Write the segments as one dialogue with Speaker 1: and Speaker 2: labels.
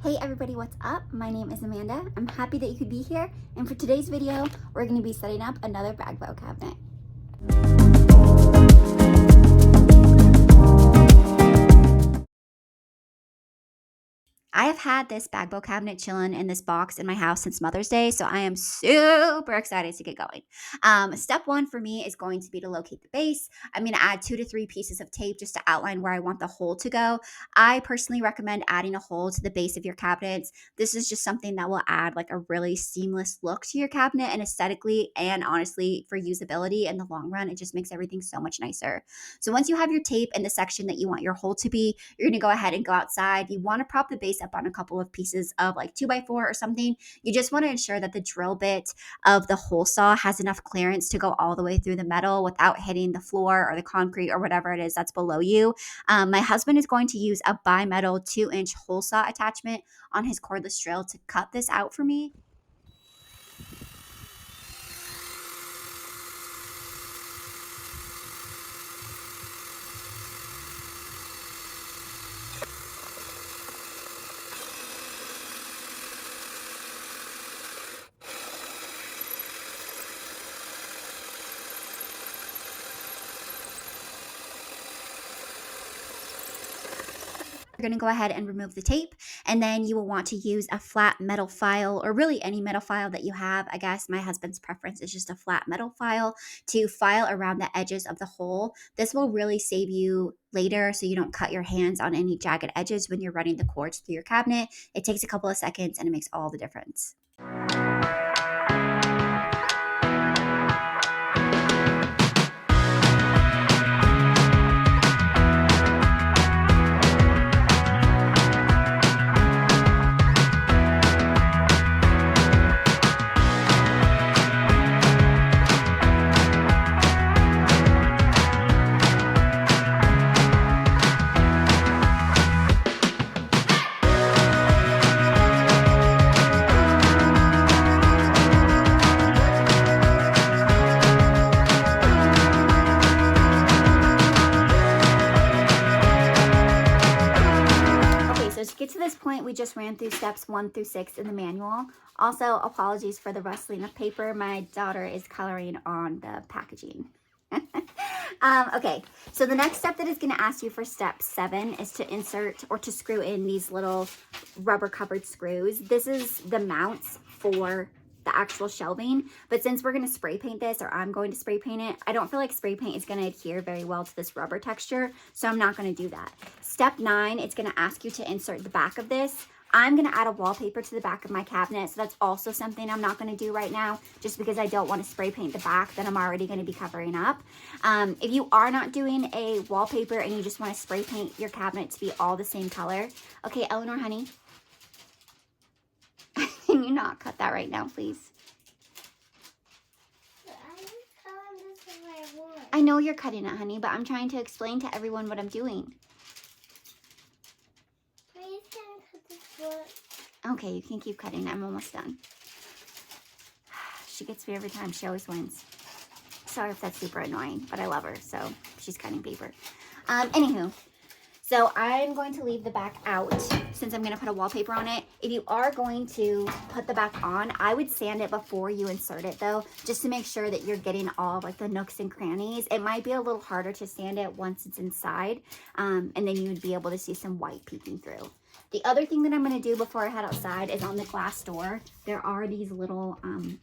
Speaker 1: Hey everybody, what's up? My name is Amanda. I'm happy that you could be here, and for today's video, we're going to be setting up another Baggebo cabinet. I have had this Baggebo cabinet chilling in this box in my house since Mother's Day, so I am super excited to get going. Step one for me is going to be to locate the base. I'm going to add 2 to 3 pieces of tape just to outline where I want the hole to go. I personally recommend adding a hole to the base of your cabinets. This is just something that will add like a really seamless look to your cabinet, and aesthetically and honestly for usability in the long run, it just makes everything so much nicer. So once you have your tape in the section that you want your hole to be, you're going to go ahead and go outside. You want to prop the base up on a couple of pieces of like 2x4 or something. You just want to ensure that the drill bit of the hole saw has enough clearance to go all the way through the metal without hitting the floor or the concrete or whatever it is that's below you. My husband is going to use a bimetal 2-inch hole saw attachment on his cordless drill to cut this out for me. You're going to go ahead and remove the tape, and then you will want to use a flat metal file, or really any metal file that you have. I guess my husband's preference is just a flat metal file to file around the edges of the hole. This will really save you later so you don't cut your hands on any jagged edges when you're running the cords through your cabinet. It takes a couple of seconds and it makes all the difference. So to get to this point, we just ran through steps 1 through 6 in the manual. Also, apologies for the rustling of paper. My daughter is coloring on the packaging. Okay, so the next step that is going to ask you for step 7 is to insert or to screw in these little rubber covered screws. This is the mounts for the actual shelving, but since we're going to spray paint this, or I'm going to spray paint it, I don't feel like spray paint is going to adhere very well to this rubber texture, so I'm not going to do that. Step 9, it's going to ask you to insert the back of this. I'm going to add a wallpaper to the back of my cabinet, so that's also something I'm not going to do right now, just because I don't want to spray paint the back that I'm already going to be covering up. If you are not doing a wallpaper and you just want to spray paint your cabinet to be all the same color, okay, Eleanor, honey, can you not cut that right now, please? I know you're cutting it, honey, but I'm trying to explain to everyone what I'm doing.
Speaker 2: Please can I cut this wood?
Speaker 1: Okay, you can keep cutting. I'm almost done. She gets me every time. She always wins. Sorry if that's super annoying, but I love her, so she's cutting paper. Anywho, so I'm going to leave the back out since I'm going to put a wallpaper on it. If you are going to put the back on, I would sand it before you insert it though, just to make sure that you're getting all like the nooks and crannies. It might be a little harder to sand it once it's inside, and then you would be able to see some white peeking through. The other thing that I'm going to do before I head outside is on the glass door, there are these little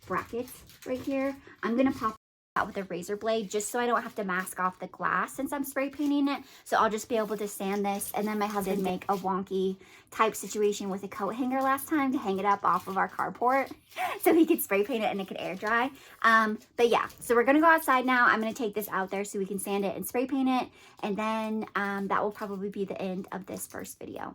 Speaker 1: brackets right here. I'm going to pop out with a razor blade just so I don't have to mask off the glass since I'm spray painting it. So I'll just be able to sand this, and then my husband did make a wonky type situation with a coat hanger last time to hang it up off of our carport so he could spray paint it and it could air dry. But yeah, so we're gonna go outside now. I'm gonna take this out there so we can sand it and spray paint it, and then that will probably be the end of this first video.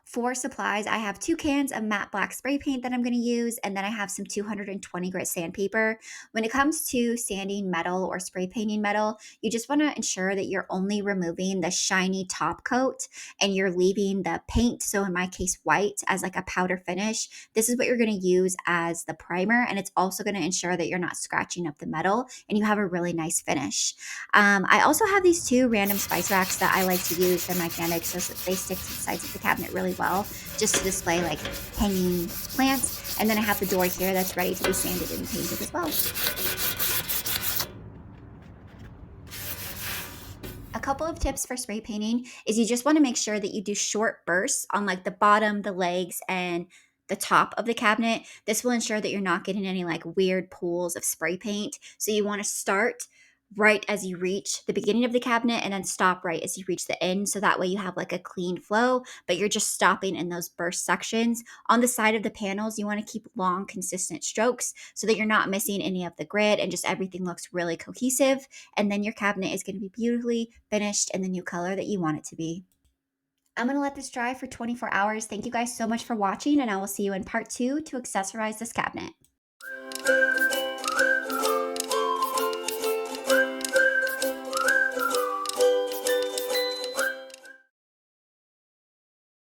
Speaker 1: For supplies, I have 2 cans of matte black spray paint that I'm going to use, and then I have some 220 grit sandpaper. When it comes to sanding metal or spray painting metal, you just want to ensure that you're only removing the shiny top coat and you're leaving the paint, so in my case white, as like a powder finish. This is what you're going to use as the primer, and it's also going to ensure that you're not scratching up the metal and you have a really nice finish. I also have these 2 random spice racks that I like to use. They're magnetic, so they stick to the sides of the cabinet really well, just to display like hanging plants. And then I have the door here that's ready to be sanded and painted as well. A couple of tips for spray painting is you just want to make sure that you do short bursts on like the bottom, the legs, and the top of the cabinet. This will ensure that you're not getting any like weird pools of spray paint. So you want to start right as you reach the beginning of the cabinet and then stop right as you reach the end. So that way you have like a clean flow, but you're just stopping in those burst sections. On the side of the panels, you want to keep long, consistent strokes so that you're not missing any of the grid and just everything looks really cohesive. And then your cabinet is going to be beautifully finished in the new color that you want it to be. I'm going to let this dry for 24 hours. Thank you guys so much for watching, and I will see you in part 2 to accessorize this cabinet.